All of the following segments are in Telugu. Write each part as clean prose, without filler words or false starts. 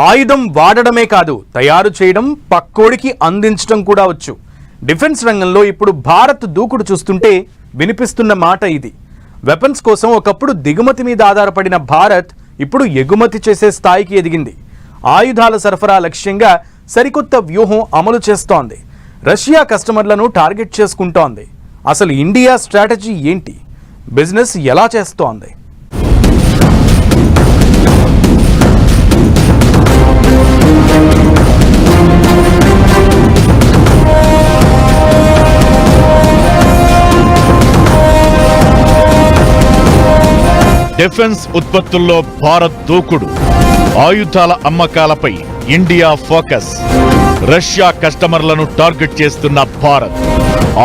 ఆయుధం వాడడమే కాదు, తయారు చేయడం, పక్కోడికి అందించడం కూడా వచ్చు. డిఫెన్స్ రంగంలో ఇప్పుడు భారత్ దూకుడు చూస్తుంటే వినిపిస్తున్న మాట ఇది. వెపన్స్ కోసం ఒకప్పుడు దిగుమతి మీద ఆధారపడిన భారత్ ఇప్పుడు ఎగుమతి చేసే స్థాయికి ఎదిగింది. ఆయుధాల సరఫరా లక్ష్యంగా సరికొత్త వ్యూహం అమలు చేస్తోంది. రష్యా కస్టమర్లను టార్గెట్ చేసుకుంటోంది. అసలు ఇండియా స్ట్రాటజీ ఏంటి? బిజినెస్ ఎలా చేస్తోంది? డిఫెన్స్ ఉత్పత్తుల్లో భారత్ దూకుడు, ఆయుధాల అమ్మకాలపై ఇండియా ఫోకస్, రష్యా కస్టమర్లను టార్గెట్ చేస్తున్న భారత్.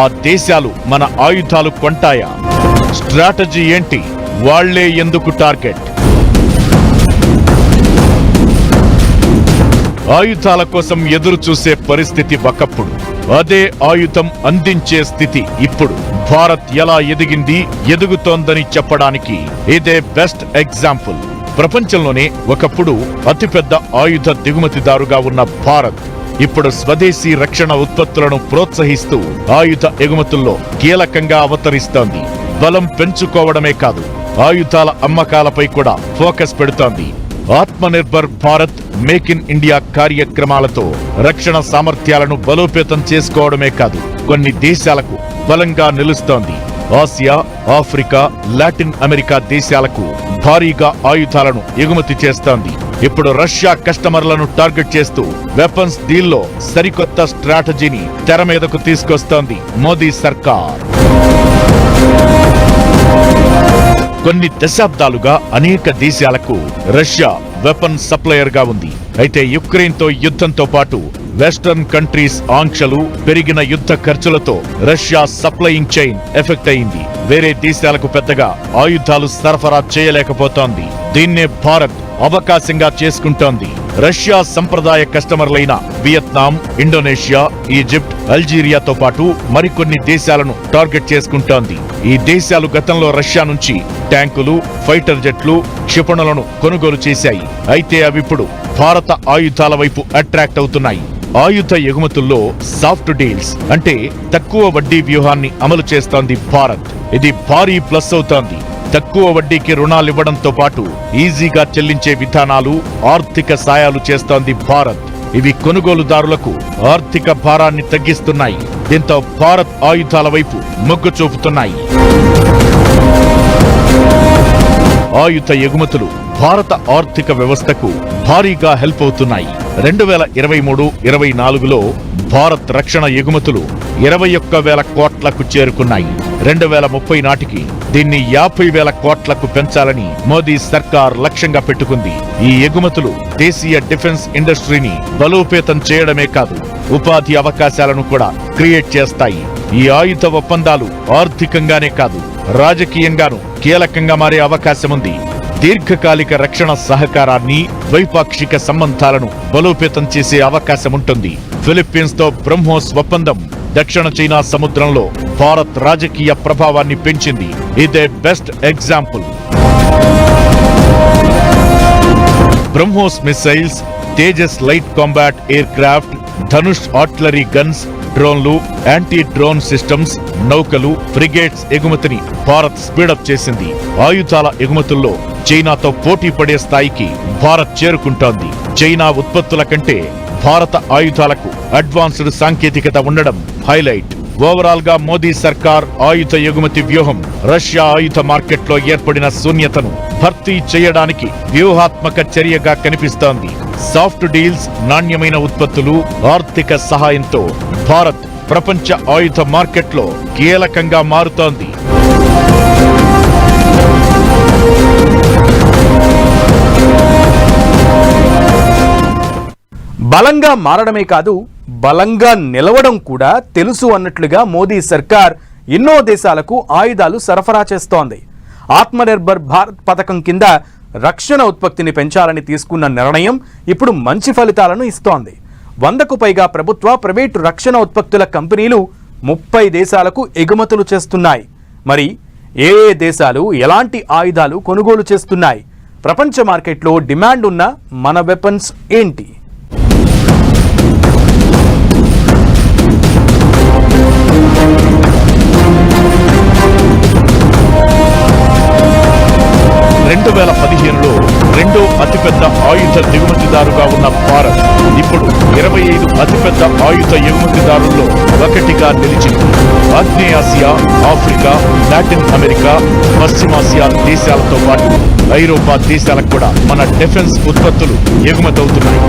ఆ దేశాలు మన ఆయుధాలు కొంటాయా? స్ట్రాటజీ ఏంటి? వాళ్లే ఎందుకు టార్గెట్? ఆయుధాల కోసం ఎదురు చూసే పరిస్థితి ఒకప్పుడు, అదే ఆయుధం అందించే స్థితి ఇప్పుడు. భారత్ ఎలా ఎదిగింది, ఎదుగుతోందని చెప్పడానికి ఇదే బెస్ట్ ఎగ్జాంపుల్. ప్రపంచంలోనే ఒకప్పుడు అతిపెద్ద ఆయుధ దిగుమతిదారుగా ఉన్న భారత్ ఇప్పుడు స్వదేశీ రక్షణ ఉత్పత్తులను ప్రోత్సహిస్తూ ఆయుధ ఎగుమతుల్లో కీలకంగా అవతరిస్తోంది. బలం పెంచుకోవడమే కాదు, ఆయుధాల అమ్మకాలపై కూడా ఫోకస్ పెడుతోంది. Atmanirbhar Bharat, make in India కార్యక్రమాలతో రక్షణ సామర్థ్యాలను బలోపేతం చేసుకోవడమే కాదు, కొన్ని దేశాలకు బలంగా నిలుస్తోంది. ఆసియా, ఆఫ్రికా, లాటిన్ అమెరికా దేశాలకు భారీగా ఆయుధాలను ఎగుమతి చేస్తోంది. ఇప్పుడు రష్యా కస్టమర్లను టార్గెట్ చేస్తూ వెపన్స్ డీల్లో సరికొత్త స్ట్రాటజీని తెర మీదకు తీసుకొస్తోంది మోదీ సర్కార్. కొన్ని దశాబ్దాలుగా అనేక దేశాలకు రష్యా వెపన్ సప్లయర్ గా ఉంది. అయితే యుక్రెయిన్ తో యుద్ధంతో పాటు వెస్టర్న్ కంట్రీస్ ఆంక్షలు, పెరిగిన యుద్ధ ఖర్చులతో రష్యా సప్లయింగ్ చైన్ ఎఫెక్ట్ అయింది. వేరే దేశాలకు పెద్దగా ఆయుధాలు సరఫరా చేయలేకపోతోంది. దీన్నే భారత్ అవకాశంగా చేసుకుంటోంది. రష్యా సంప్రదాయ కస్టమర్లైన వియత్నాం, ఇండోనేషియా, ఈజిప్ట్, అల్జీరియాతో పాటు మరికొన్ని దేశాలను టార్గెట్ చేసుకుంటోంది. ఈ దేశాలు గతంలో రష్యా నుంచి ట్యాంకులు, ఫైటర్ జెట్లు, క్షిపణులను కొనుగోలు చేశాయి. అయితే అవిప్పుడు భారత ఆయుధాల వైపు అట్రాక్ట్ అవుతున్నాయి. ఆయుధ ఎగుమతుల్లో సాఫ్ట్ డీల్స్ అంటే తక్కువ వడ్డీ వ్యూహాన్ని అమలు చేస్తోంది భారత్. ఇది భారీ ప్లస్ అవుతోంది. తక్కువ వడ్డీకి రుణాలివ్వడంతో పాటు ఈజీగా చెల్లించే విధానాలు, ఆర్థిక సాయాలు చేస్తోంది భారత్. ఇవి కొనుగోలుదారులకు ఆర్థిక భారాన్ని తగ్గిస్తున్నాయి. దీంతో భారత్ ఆయుధాల వైపు మొగ్గు చూపుతున్నాయి. ఆయుధ ఎగుమతులు భారత ఆర్థిక వ్యవస్థకు భారీగా హెల్ప్ అవుతున్నాయి. 2023-24లో భారత్ రక్షణ ఎగుమతులు 21,000 కోట్లకు చేరుకున్నాయి. 2030 నాటికి దీన్ని 50,000 కోట్లకు పెంచాలని మోదీ సర్కార్ లక్ష్యంగా పెట్టుకుంది. ఈ ఎగుమతులు దేశీయ డిఫెన్స్ ఇండస్ట్రీని బలోపేతం చేయడమే కాదు, ఉపాధి అవకాశాలను కూడా క్రియేట్ చేస్తాయి. ఈ ఆయుధ ఒప్పందాలు ఆర్థికంగానే కాదు, రాజకీయంగానూ కీలకంగా మారే అవకాశముంది. దీర్ఘకాలిక రక్షణ సహకారాన్ని, ద్వైపాక్షిక సంబంధాలను బలోపేతం చేసే అవకాశముంటుంది. ఫిలిప్పీన్స్ తో బ్రహ్మోస్ ఒప్పందం దక్షిణ చైనా సముద్రంలో భారత్ రాజకీయ ప్రభావాన్ని పెంచింది. ఇదే best example. BrahMos missiles, Tejas light combat aircraft, Dhanush artillery guns, డ్రోన్లు, యాంటీ డ్రోన్ సిస్టమ్స్, నౌకలు, ఫ్రిగేట్స్ ఎగుమతిని భారత్ స్పీడప్ చేసింది. ఆయుధాల ఎగుమతుల్లో చైనాతో పోటీ పడే స్థాయికి భారత్ చేరుకుంటోంది. చైనా ఉత్పత్తుల కంటే భారత ఆయుధాలకు అడ్వాన్స్డ్ సాంకేతికత ఉండడం హైలైట్. ఓవరాల్ గా మోదీ సర్కార్ ఆయుధ ఎగుమతి వ్యూహం రష్యా ఆయుధ మార్కెట్లో ఏర్పడిన శూన్యతను భర్తీ చేయడానికి వ్యూహాత్మక చర్యగా కనిపిస్తోంది. సాఫ్ట్ డీల్స్, నాణ్యమైన ఉత్పత్తులు, ఆర్థిక సహాయంతో భారత్ ప్రపంచ ఆయుధ మార్కెట్లో కీలకంగా మారుతోంది. బలంగా మారడమే కాదు, బలంగా నిలవడం కూడా తెలుసు అన్నట్లుగా మోదీ సర్కార్ ఎన్నో దేశాలకు ఆయుధాలు సరఫరా చేస్తోంది. ఆత్మనిర్భర్ భారత్ పథకం కింద రక్షణ ఉత్పత్తిని పెంచాలని తీసుకున్న నిర్ణయం ఇప్పుడు మంచి ఫలితాలను ఇస్తోంది. 100కు పైగా ప్రభుత్వ, ప్రైవేటు రక్షణ ఉత్పత్తుల కంపెనీలు 30 దేశాలకు ఎగుమతులు చేస్తున్నాయి. మరి ఏ దేశాలు ఎలాంటి ఆయుధాలు కొనుగోలు చేస్తున్నాయి? ప్రపంచ మార్కెట్లో డిమాండ్ ఉన్న మన వెపన్స్ ఏంటి? రెండు 2015లో రెండో అతిపెద్ద ఆయుధ దిగుమతిదారుగా ఉన్న భారత్ ఇప్పుడు 25 అతిపెద్ద ఆయుధ ఎగుమతిదారుల్లో ఒకటిగా నిలిచింది. ఆగ్నేయాసియా, ఆఫ్రికా, లాటిన్ అమెరికా, పశ్చిమాసియా దేశాలతో పాటు ఐరోపా దేశాలకు కూడా మన డిఫెన్స్ ఉత్పత్తులు ఎగుమతవుతున్నాయి.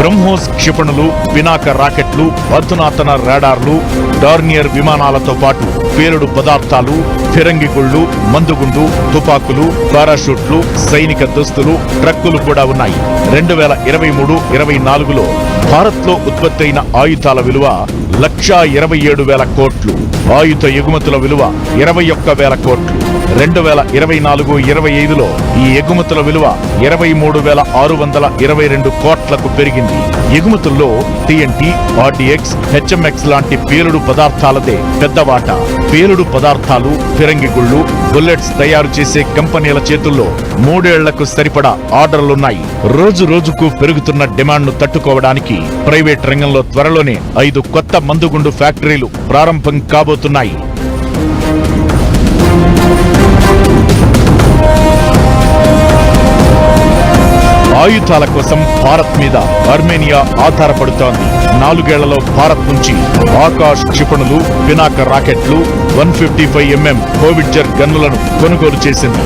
బ్రహ్మోస్ క్షిపణులు, పినాక రాకెట్లు, అధునాతన రాడార్లు, డార్నియర్ విమానాలతో పాటు పేలుడు పదార్థాలు, ఫిరంగి గుళ్ళు, మందుగుండు, తుపాకులు, పారాషూట్లు, సైనిక దుస్తులు, ట్రక్కులు కూడా ఉన్నాయి. 2023-24లో భారత్లో ఉత్పత్తి అయిన ఆయుధాల విలువ 1,27,000 కోట్లు, ఆయుధ ఎగుమతుల విలువ 21,000 కోట్లు. 2024-25లో ఈ ఎగుమతుల విలువ 23,622 కోట్లకు పెరిగింది. ఎగుమతుల్లో TNT, RDX, HMX లాంటి పేలుడు పదార్థాలదే పెద్ద వాటా. పేలుడు పదార్థాలు, ఫిరంగి గుళ్ళు, బుల్లెట్స్ తయారు చేసే కంపెనీల చేతుల్లో 3 ఏళ్లకు సరిపడా ఆర్డర్లున్నాయి. రోజు రోజుకు పెరుగుతున్న డిమాండ్ను తట్టుకోవడానికి ప్రైవేట్ రంగంలో త్వరలోనే 5 కొత్త మందుగుండు ఫ్యాక్టరీలు ప్రారంభం కాబోతున్నాయి. ఆయుధాల కోసం భారత్ మీద ఆర్మేనియా ఆధారపడుతోంది. 4 ఏళ్లలో భారత్ నుంచి ఆకాశ్ క్షిపణులు, పినాక రాకెట్లు, 155mm హోవిట్జర్ గన్నులను కొనుగోలు చేసింది.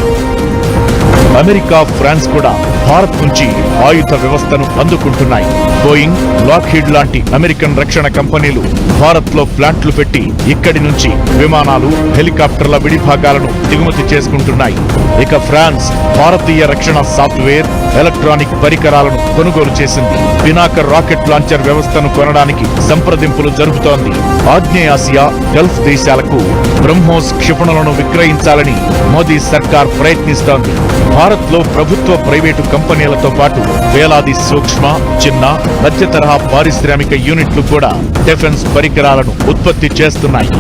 అమెరికా, ఫ్రాన్స్ కూడా భారత్ నుంచి ఆయుధ వ్యవస్థను అందుకుంటున్నాయి. బోయింగ్, లాక్హీడ్ లాంటి అమెరికన్ రక్షణ కంపెనీలు భారత్లో ప్లాంట్లు పెట్టి ఇక్కడి నుంచి విమానాలు, హెలికాప్టర్ల విడిభాగాలను దిగుమతి చేసుకుంటున్నాయి. ఇక ఫ్రాన్స్ భారతీయ రక్షణ సాఫ్ట్వేర్, ఎలక్ట్రానిక్ పరికరాలను కొనుగోలు చేసింది. పినాక రాకెట్ లాంచర్ వ్యవస్థను కొనడానికి సంప్రదింపులు జరుపుతోంది. ఆగ్నేయాసియా, గల్ఫ్ దేశాలకు బ్రహ్మోస్ క్షిపణులను విక్రయించాలని మోదీ సర్కార్ ప్రయత్నిస్తోంది. భారత్లో ప్రభుత్వ, ప్రైవేటు కంపెనీలతో పాటు వేలాది సూక్ష్మ, చిన్న, మధ్య తరహా పారిశ్రామిక యూనిట్లు కూడా డిఫెన్స్ పరికరాలను ఉత్పత్తి చేస్తున్నాయి.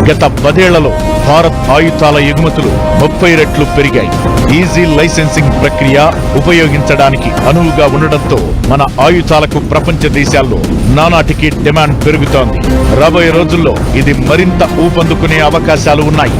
గత 10 ఏళ్లలో భారత్ ఆయుధాల ఎగుమతులు 30 రెట్లు పెరిగాయి. ఈజీ లైసెన్సింగ్ ప్రక్రియ ఉపయోగించడానికి అనువుగా ఉండడంతో మన ఆయుధాలకు ప్రపంచ దేశాల్లో నానాటికి డిమాండ్ పెరుగుతోంది. రాబోయే రోజుల్లో ఇది మరింత ఊపందుకునే అవకాశాలు ఉన్నాయి.